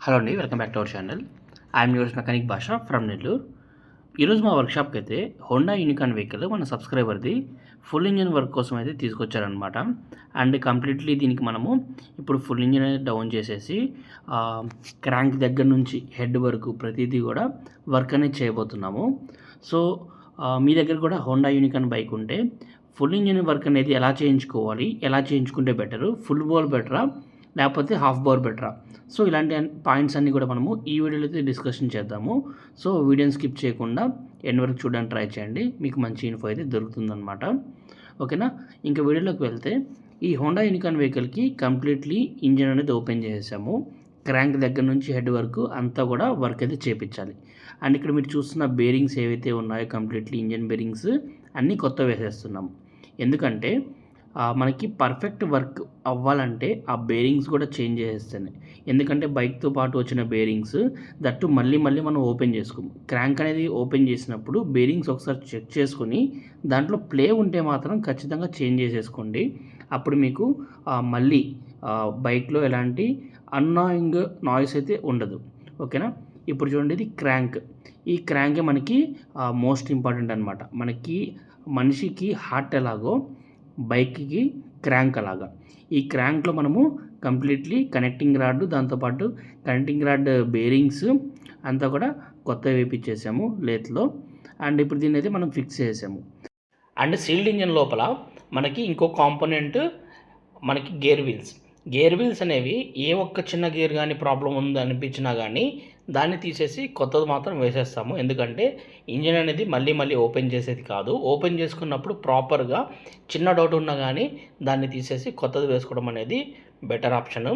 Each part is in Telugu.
హలో అండి, welcome back to our channel. I'm yours mechanic భాష ఫ్రమ్ నెల్లూరు. ఈరోజు మా వర్క్షాప్కి అయితే హోండా యూనికాన్ వెహికల్ మన సబ్స్క్రైబర్ది ఫుల్ ఇంజిన్ వర్క్ కోసం అయితే తీసుకొచ్చారనమాట. అండ్ కంప్లీట్లీ దీనికి మనము ఇప్పుడు ఫుల్ ఇంజిన్ అనేది డౌన్ చేసేసి క్రాంక్ దగ్గర నుంచి హెడ్ వరకు ప్రతిదీ కూడా వర్క్ అనేది చేయబోతున్నాము. సో మీ దగ్గర కూడా హోండా యూనికాన్ బైక్ ఉంటే ఫుల్ ఇంజిన్ వర్క్ అనేది ఎలా చేయించుకోవాలి, ఎలా చేయించుకుంటే బెటరు, ఫుల్ బోర్ బెటరా లేకపోతే హాఫ్ బోర్ బెటరా? సో ఇలాంటి పాయింట్స్ అన్నీ కూడా మనము ఈ వీడియోలో అయితే డిస్కషన్ చేద్దాము. సో వీడియోని స్కిప్ చేయకుండా ఎండ్ వరకు చూడడానికి ట్రై చేయండి, మీకు మంచి ఇన్ఫో అయితే దొరుకుతుందన్నమాట. ఓకేనా? ఇంకా వీడియోలోకి వెళ్తే ఈ హోండా యూనికాన్ వెహికల్కి కంప్లీట్లీ ఇంజిన్ అనేది ఓపెన్ చేసేసాము. క్రాంక్ దగ్గర నుంచి హెడ్ వరకు అంతా కూడా వర్క్ అయితే చేయించాలి. అండ్ ఇక్కడ మీరు చూస్తున్న బేరింగ్స్ ఏవైతే ఉన్నాయో కంప్లీట్లీ ఇంజిన్ బేరింగ్స్ అన్నీ కొత్త వేసేస్తున్నాము. ఎందుకంటే మనకి పర్ఫెక్ట్ వర్క్ అవ్వాలంటే ఆ బేరింగ్స్ కూడా చేంజ్ చేసేస్తాయి. ఎందుకంటే బైక్తో పాటు వచ్చిన బేరింగ్స్ దట్టు మళ్ళీ మనం ఓపెన్ చేసుకోము. క్రాంక్ అనేది ఓపెన్ చేసినప్పుడు బేరింగ్స్ ఒకసారి చెక్ చేసుకొని దాంట్లో ప్లే ఉంటే మాత్రం ఖచ్చితంగా చేంజ్ చేసేసుకోండి. అప్పుడు మీకు మళ్ళీ బైక్లో ఎలాంటి అన్నాయింగ్ నాయిస్ అయితే ఉండదు. ఓకేనా? ఇప్పుడు చూడండి, ఇది క్రాంక్. ఈ క్రాంకే మనకి మోస్ట్ ఇంపార్టెంట్ అనమాట. మనకి మనిషికి హార్ట్ ఎలాగో బైక్కి క్రాంక్ అలాగా. ఈ క్రాంక్లో మనము కంప్లీట్లీ కనెక్టింగ్ రాడ్, దాంతోపాటు కనెక్టింగ్ రాడ్ బేరింగ్స్ అంతా కూడా కొత్త వేపించేసాము లేత్లో. అండ్ ఇప్పుడు దీన్ని అయితే మనం ఫిక్స్ చేసాము. అండ్ సీల్డ్ ఇంజిన్ లోపల మనకి ఇంకో కాంపోనెంట్ మనకి గేర్ వీల్స్ అనేవి ఏ ఒక్క చిన్న గేర్ కానీ ప్రాబ్లం ఉంది అనిపించినా కానీ దాన్ని తీసేసి కొత్తది మాత్రం వేసేస్తాము. ఎందుకంటే ఇంజిన్ అనేది మళ్ళీ ఓపెన్ చేసేది కాదు. ఓపెన్ చేసుకున్నప్పుడు ప్రాపర్గా చిన్న డౌట్ ఉన్నా కానీ దాన్ని తీసేసి కొత్తది వేసుకోవడం అనేది బెటర్ ఆప్షను.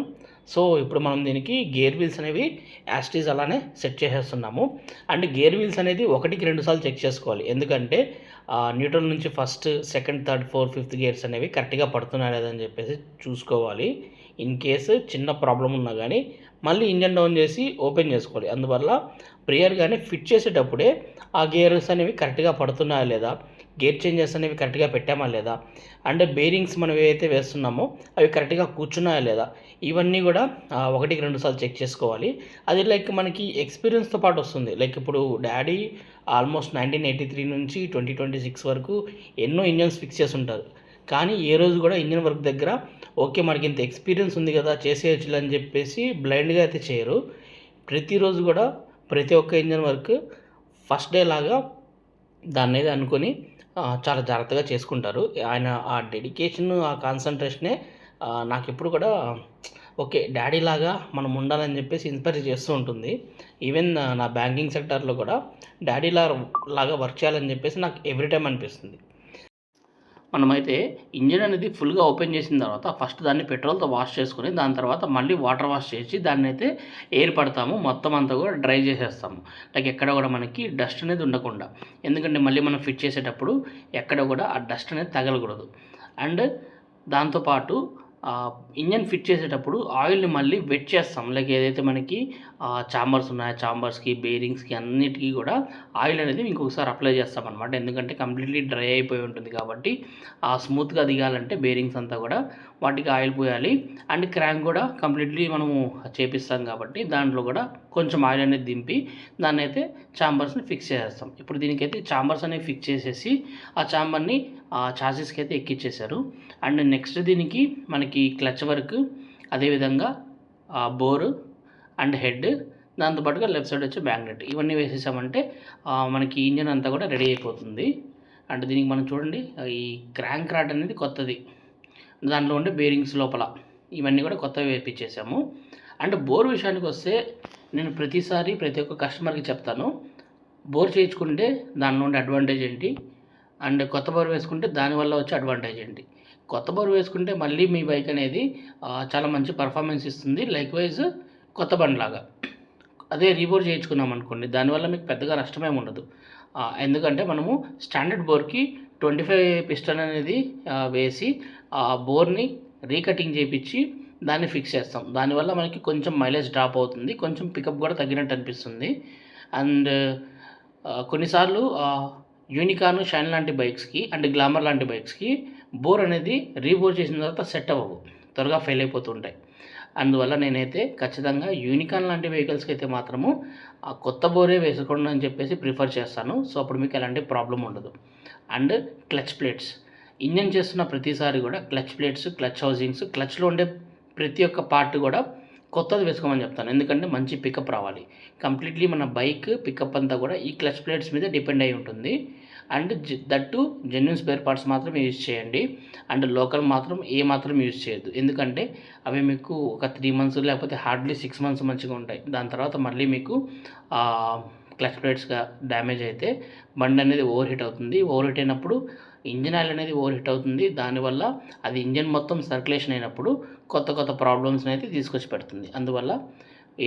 సో ఇప్పుడు మనం దీనికి గేర్ వీల్స్ అనేవి యాస్టీస్ అలానే సెట్ చేసేస్తున్నాము. అండ్ గేర్ వీల్స్ అనేది 1-2 సార్లు చెక్ చేసుకోవాలి. ఎందుకంటే న్యూట్రల్ నుంచి first, second, third, fourth, fifth gears అనేవి కరెక్ట్గా పడుతున్నాయి లేదని చెప్పేసి చూసుకోవాలి. ఇన్ కేసు చిన్న ప్రాబ్లం ఉన్నా కానీ మళ్ళీ ఇంజన్ డౌన్ చేసి ఓపెన్ చేసుకోవాలి. అందువల్ల ప్రియర్గానే ఫిట్ చేసేటప్పుడే ఆ గేర్స్ అనేవి కరెక్ట్గా పడుతున్నాయా లేదా, గేర్ చేంజెస్ అనేవి కరెక్ట్గా పెట్టామా లేదా, అంటే బేరింగ్స్ మనం ఏవైతే వేస్తున్నామో అవి కరెక్ట్గా కూర్చున్నాయా లేదా, ఇవన్నీ కూడా 1-2 సార్లు చెక్ చేసుకోవాలి. అది లైక్ మనకి ఎక్స్పీరియన్స్తో పాటు వస్తుంది. లైక్ ఇప్పుడు డాడీ ఆల్మోస్ట్ 1983 నుంచి 2026 వరకు ఎన్నో ఇంజన్స్ ఫిక్స్ చేసి ఉంటారు. కానీ ఏ రోజు కూడా ఇంజిన్ వర్క్ దగ్గర ఓకే మనకి ఇంత ఎక్స్పీరియన్స్ ఉంది కదా చేసేయచ్చు అని చెప్పేసి బ్లైండ్గా అయితే చేయరు. ప్రతిరోజు కూడా ప్రతి ఒక్క ఇంజిన్ వర్క్ ఫస్ట్ డే లాగా దాన్ని అయితే అనుకొని చాలా జాగ్రత్తగా చేసుకుంటారు. ఆయన ఆ డెడికేషన్, ఆ కాన్సన్ట్రేషనే నాకు ఎప్పుడు కూడా ఓకే డాడీ లాగా మనం ఉండాలని చెప్పేసి ఇన్స్పైర్ చేస్తూ ఉంటుంది. ఈవెన్ నా బ్యాంకింగ్ సెక్టర్లో కూడా డాడీ లాగా వర్క్ చేయాలని చెప్పేసి నాకు ఎవ్రీ టైం అనిపిస్తుంది. మనమైతే ఇంజిన్ అనేది ఫుల్గా ఓపెన్ చేసిన తర్వాత ఫస్ట్ దాన్ని పెట్రోల్తో వాష్ చేసుకుని దాని తర్వాత మళ్ళీ వాటర్ వాష్ చేసి దాన్ని అయితే ఎయిర్ పడతాము. మొత్తం అంతా కూడా డ్రై చేసేస్తాము. లైక్ ఎక్కడ కూడా మనకి డస్ట్ అనేది ఉండకుండా. ఎందుకంటే మళ్ళీ మనం ఫిట్ చేసేటప్పుడు ఎక్కడ కూడా ఆ డస్ట్ అనేది తగలకూడదు. అండ్ దాంతోపాటు ఇంజన్ ఫిట్ చేసేటప్పుడు ఆయిల్ని మళ్ళీ వెట్ చేస్తాం. లైక్ ఏదైతే మనకి చాంబర్స్ ఉన్నాయో చాంబర్స్కి, బేరింగ్స్కి అన్నిటికీ కూడా ఆయిల్ అనేది ఇంకొకసారి అప్లై చేస్తామన్నమాట. ఎందుకంటే కంప్లీట్లీ డ్రై అయిపోయి ఉంటుంది కాబట్టి స్మూత్గా దిగాలంటే బేరింగ్స్ అంతా కూడా వాటికి ఆయిల్ పోయాలి. అండ్ క్రాంక్ కూడా కంప్లీట్లీ మనము చేపిస్తాం కాబట్టి దాంట్లో కూడా కొంచెం ఆయిల్ అనేది దింపి దాన్ని అయితే చాంబర్స్ని ఫిక్స్ చేసేస్తాం. ఇప్పుడు దీనికైతే చాంబర్స్ అనేవి ఫిక్స్ చేసేసి ఆ చాంబర్ని చాసిస్కి అయితే ఎక్కిచ్చేశారు. అండ్ నెక్స్ట్ దీనికి మనకి క్లచ్ వర్క్, అదేవిధంగా బోరు అండ్ హెడ్, దాంతోపాటుగా లెఫ్ట్ సైడ్ వచ్చి మ్యాగ్నెట్, ఇవన్నీ వేసేసామంటే మనకి ఇంజన్ అంతా కూడా రెడీ అయిపోతుంది. అండ్ దీనికి మనం చూడండి, ఈ క్రాంక్ రాడ్ అనేది కొత్తది, దాంట్లో ఉండే బేరింగ్స్ లోపల ఇవన్నీ కూడా కొత్తవి వేపించేసాము. అండ్ బోర్ విషయానికి వస్తే నేను ప్రతిసారి ప్రతి ఒక్క కస్టమర్కి చెప్తాను, బోర్ చేయించుకుంటే దానిలో ఉండే అడ్వాంటేజ్ ఏంటి, అండ్ కొత్త బోర్ వేసుకుంటే దానివల్ల వచ్చే అడ్వాంటేజ్ ఏంటి. కొత్త బోర్ వేసుకుంటే మళ్ళీ మీ బైక్ అనేది చాలా మంచి పర్ఫార్మెన్స్ ఇస్తుంది, లైక్వైజ్ కొత్త బండిలాగా. అదే రీబోర్ చేయించుకున్నాం అనుకోండి, దానివల్ల మీకు పెద్దగా నష్టమేమి ఉండదు. ఎందుకంటే మనము స్టాండర్డ్ బోర్కి 25 పిస్టన్ అనేది వేసి ఆ బోర్ని రీకటింగ్ చేయించి దాన్ని ఫిక్స్ చేస్తాం. దానివల్ల మనకి కొంచెం మైలేజ్ డ్రాప్ అవుతుంది, కొంచెం పికప్ కూడా తగ్గినట్టు అనిపిస్తుంది. అండ్ కొన్నిసార్లు యూనికాన్, షైన్ లాంటి బైక్స్కి అండ్ గ్లామర్ లాంటి బైక్స్కి బోర్ అనేది రీబోర్ చేసిన తర్వాత సెట్ అవ్వవు, త్వరగా ఫెయిల్ అయిపోతుంటాయి. అందువల్ల నేనైతే ఖచ్చితంగా యూనికార్న్ లాంటి వెహికల్స్కి అయితే మాత్రము ఆ కొత్త బోరే వేసుకోండి అని చెప్పేసి ప్రిఫర్ చేస్తాను. సో అప్పుడు మీకు ఎలాంటి ప్రాబ్లం ఉండదు. అండ్ క్లచ్ ప్లేట్స్, ఇంజన్ చేస్తున్న ప్రతిసారి కూడా క్లచ్ ప్లేట్స్, క్లచ్ హౌసింగ్స్, క్లచ్లో ఉండే ప్రతి ఒక్క పార్ట్ కూడా కొత్తది వేసుకోమని చెప్తాను. ఎందుకంటే మంచి పికప్ రావాలి. కంప్లీట్లీ మన బైక్ పికప్ అంతా కూడా ఈ క్లచ్ ప్లేట్స్ మీద డిపెండ్ అయి ఉంటుంది. And that genuine spare parts మాత్రం యూజ్ చేయండి. అండ్ లోకల్ మాత్రం మాత్రం యూజ్ చేయొద్దు. ఎందుకంటే అవి మీకు ఒక 3 మంత్స్ లేకపోతే హార్డ్లీ 6 మంత్స్ మంచిగా ఉంటాయి. దాని తర్వాత మళ్ళీ మీకు క్లచ్ ప్లేట్స్గా డ్యామేజ్ అయితే బండి అనేది ఓవర్ హీట్ అవుతుంది. ఓవర్ హీట్ అయినప్పుడు ఇంజిన్ ఆయిల్ అనేది ఓవర్ హీట్ అవుతుంది. దానివల్ల అది ఇంజిన్ మొత్తం సర్క్యులేషన్ అయినప్పుడు కొత్త ప్రాబ్లమ్స్ని అయితే తీసుకొచ్చి పెడుతుంది. అందువల్ల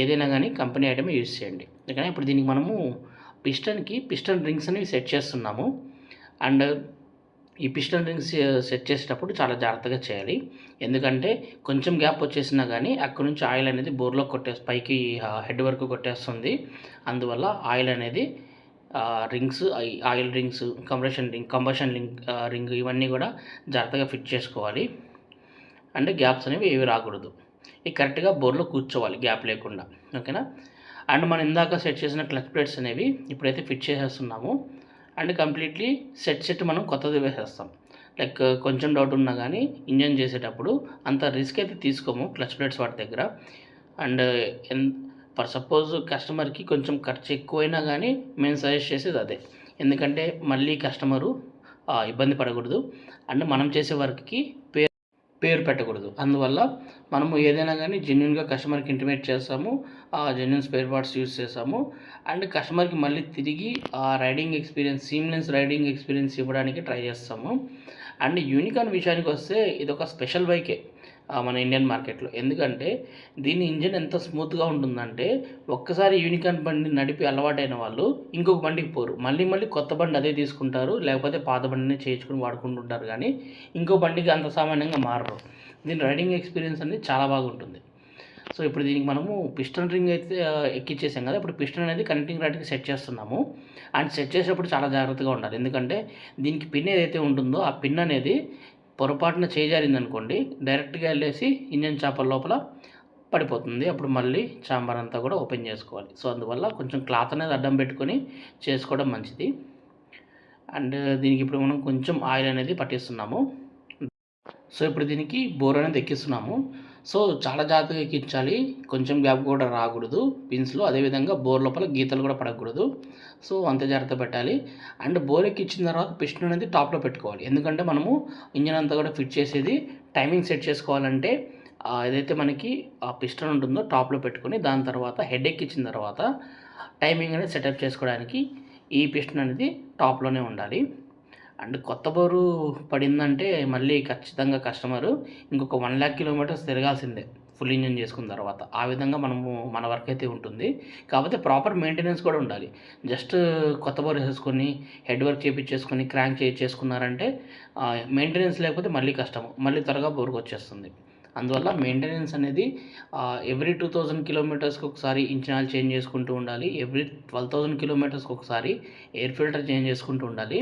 ఏదైనా కానీ కంపెనీ ఐటమ్ యూజ్ చేయండి. కానీ ఇప్పుడు దీనికి మనము పిస్టన్ రింగ్స్ అనేవి సెట్ చేస్తున్నాము. అండ్ ఈ పిస్టన్ రింగ్స్ సెట్ చేసేటప్పుడు చాలా జాగ్రత్తగా చేయాలి. ఎందుకంటే కొంచెం గ్యాప్ వచ్చేసినా కానీ అక్కడ నుంచి ఆయిల్ అనేది బోర్లో పైకి హెడ్ వరకు కొట్టేస్తుంది. అందువల్ల ఆయిల్ అనేది rings, oil rings, combustion ring ఇవన్నీ కూడా జాగ్రత్తగా ఫిట్ చేసుకోవాలి. అంటే గ్యాప్స్ అనేవి ఏవి రాకూడదు. ఇది కరెక్ట్గా బోర్లో కూర్చోవాలి గ్యాప్ లేకుండా. ఓకేనా. అండ్ మనం ఇందాక సెట్ చేసిన క్లచ్ ప్లేట్స్ అనేవి ఇప్పుడైతే ఫిట్ చేసేస్తున్నాము. అండ్ కంప్లీట్లీ సెట్ మనం కొత్తది వేసేస్తాం. లైక్ కొంచెం డౌట్ ఉన్నా కానీ ఇంజన్ చేసేటప్పుడు అంత రిస్క్ అయితే తీసుకోము క్లచ్ ప్లేట్స్ వాటి దగ్గర. అండ్ ఫర్ సపోజ్ కస్టమర్కి కొంచెం ఖర్చు ఎక్కువైనా కానీ మేము సజెస్ట్ చేసేది అదే. ఎందుకంటే మళ్ళీ కస్టమరు ఇబ్బంది పడకూడదు. అండ్ మనం చేసే వర్క్కి పేరు పెట్టకూడదు. అందువల్ల మనము ఏదైనా కానీ జెన్యూన్గా కస్టమర్కి ఇంటిమేట్ చేస్తాము. జెన్యూన్ స్పేర్ పార్ట్స్ యూజ్ చేస్తాము. అండ్ కస్టమర్కి మళ్ళీ తిరిగి సీమ్లెస్ రైడింగ్ ఎక్స్పీరియన్స్ ఇవ్వడానికి ట్రై చేస్తాము. అండ్ యూనికార్న్ విషయానికి వస్తే ఇది ఒక స్పెషల్ బైకే మన ఇండియన్ మార్కెట్లో. ఎందుకంటే దీని ఇంజిన్ ఎంత స్మూత్గా ఉంటుందంటే ఒక్కసారి యూనికార్న్ బండి నడిపి అలవాటైన వాళ్ళు ఇంకొక బండికి పోరు. మళ్ళీ కొత్త బండి అదే తీసుకుంటారు, లేకపోతే పాత బండిని చేయించుకుని వాడుకుంటుంటారు. కానీ ఇంకో బండికి అంత సామాన్యంగా మారరు. దీని రైడింగ్ ఎక్స్పీరియన్స్ అనేది చాలా బాగుంటుంది. సో ఇప్పుడు దీనికి మనము పిస్టన్ రింగ్ అయితే ఎక్కిచ్చేసాం కదా. ఇప్పుడు పిస్టన్ అనేది కనెక్టింగ్ రాడ్కి సెట్ చేస్తున్నాము. అండ్ సెట్ చేసేటప్పుడు చాలా జాగ్రత్తగా ఉండాలి. ఎందుకంటే దీనికి పిన్ ఏదైతే ఉంటుందో ఆ పిన్ అనేది పొరపాటున చేజారిందనుకోండి, డైరెక్ట్గా వెళ్ళేసి ఇంజన్ చాపర్ లోపల పడిపోతుంది. అప్పుడు మళ్ళీ చాంబర్ అంతా కూడా ఓపెన్ చేసుకోవాలి. సో అందువల్ల కొంచెం క్లాత్ అనేది అడ్డం పెట్టుకొని చేసుకోవడం మంచిది. అండ్ దీనికి ఇప్పుడు మనం కొంచెం ఆయిల్ అనేది పట్టిస్తున్నాము. సో ఇప్పుడు దీనికి బోర్ అనేది ఎక్కిస్తున్నాము. సో చాలా జాగ్రత్తగా ఎక్కించాలి. కొంచెం గ్యాప్ కూడా రాకూడదు పిన్స్లో. అదేవిధంగా బోర్ లోపల గీతలు కూడా పడకూడదు. సో అంత జాగ్రత్త పెట్టాలి. అండ్ బోర్ ఎక్కించిన తర్వాత పిస్టన్ అనేది టాప్లో పెట్టుకోవాలి. ఎందుకంటే మనము ఇంజన్ అంతా కూడా ఫిట్ చేసేది టైమింగ్ సెట్ చేసుకోవాలంటే ఏదైతే మనకి ఆ పిస్టన్ ఉంటుందో టాప్లో పెట్టుకొని దాని తర్వాత హెడ్ ఎక్కించిన తర్వాత టైమింగ్ అనేది సెటప్ చేసుకోవడానికి ఈ పిస్టన్ అనేది టాప్లోనే ఉండాలి. అండ్ కొత్త బోరు పడిందంటే మళ్ళీ ఖచ్చితంగా కస్టమరు ఇంకొక 1,00,000 కిలోమీటర్స్ తిరగాల్సిందే ఫుల్ ఇంజన్ చేసుకున్న తర్వాత. ఆ విధంగా మన వర్క్ అయితే ఉంటుంది. కాకపోతే ప్రాపర్ మెయింటెనెన్స్ కూడా ఉండాలి. జస్ట్ కొత్త బోర్ వేసేసుకొని హెడ్ వర్క్ చేయించేసుకొని క్రాంక్ చేసుకున్నారంటే మెయింటెనెన్స్ లేకపోతే మళ్ళీ కష్టము, మళ్ళీ త్వరగా బోర్కి వచ్చేస్తుంది. అందువల్ల మెయింటెనెన్స్ అనేది ఎవ్రీ 2,000 కిలోమీటర్స్కి ఒకసారి ఇంజిన్ ఆయిల్ చేంజ్ చేసుకుంటూ ఉండాలి. ఎవ్రీ 12,000 కిలోమీటర్స్కి ఒకసారి ఎయిర్ ఫిల్టర్ చేంజ్ చేసుకుంటూ ఉండాలి.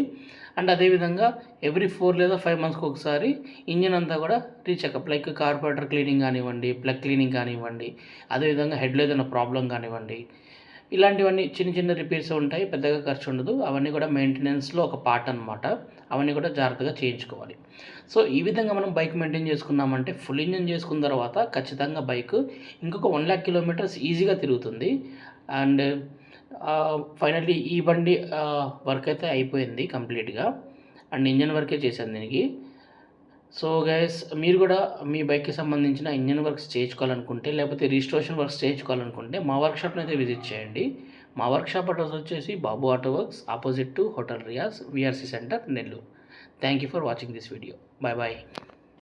అండ్ అదేవిధంగా ఎవ్రీ 4 లేదా 5 మంత్స్కి ఒకసారి ఇంజిన్ అంతా కూడా రీచెకప్, లైక్ కార్బొరేటర్ క్లీనింగ్ కానివ్వండి, ప్లగ్ క్లీనింగ్ కానివ్వండి, అదేవిధంగా హెడ్లో ఏదైనా ప్రాబ్లం కానివ్వండి, ఇలాంటివన్నీ చిన్న రిపేర్స్ ఉంటాయి. పెద్దగా ఖర్చు ఉండదు. అవన్నీ కూడా మెయింటెనెన్స్లో ఒక పార్ట్ అనమాట. అవన్నీ కూడా జాగ్రత్తగా చేయించుకోవాలి. సో ఈ విధంగా మనం బైక్ మెయింటైన్ చేసుకున్నామంటే ఫుల్ ఇంజన్ చేసుకున్న తర్వాత ఖచ్చితంగా బైక్ ఇంకొక 1,00,000 కిలోమీటర్స్ ఈజీగా తిరుగుతుంది. అండ్ ఫైనల్లీ ఈ బండి వర్క్ అయితే అయిపోయింది కంప్లీట్గా. అండ్ ఇంజన్ వర్కే చేశాను దీనికి. సో గైస్, మీరు కూడా మీ బైక్కి సంబంధించిన ఇంజన్ వర్క్స్ చేయించుకోవాలనుకుంటే, లేకపోతే రిజిస్ట్రేషన్ వర్క్స్ చేయించుకోవాలనుకుంటే మా వర్క్షాప్ని అయితే విజిట్ చేయండి. మా వర్క్షాప్ అడ్రస్ వచ్చేసి Babu auto works, opposite to hotel Riyaz, VRC centre, Nellore. Thank you for watching this video. Bye bye.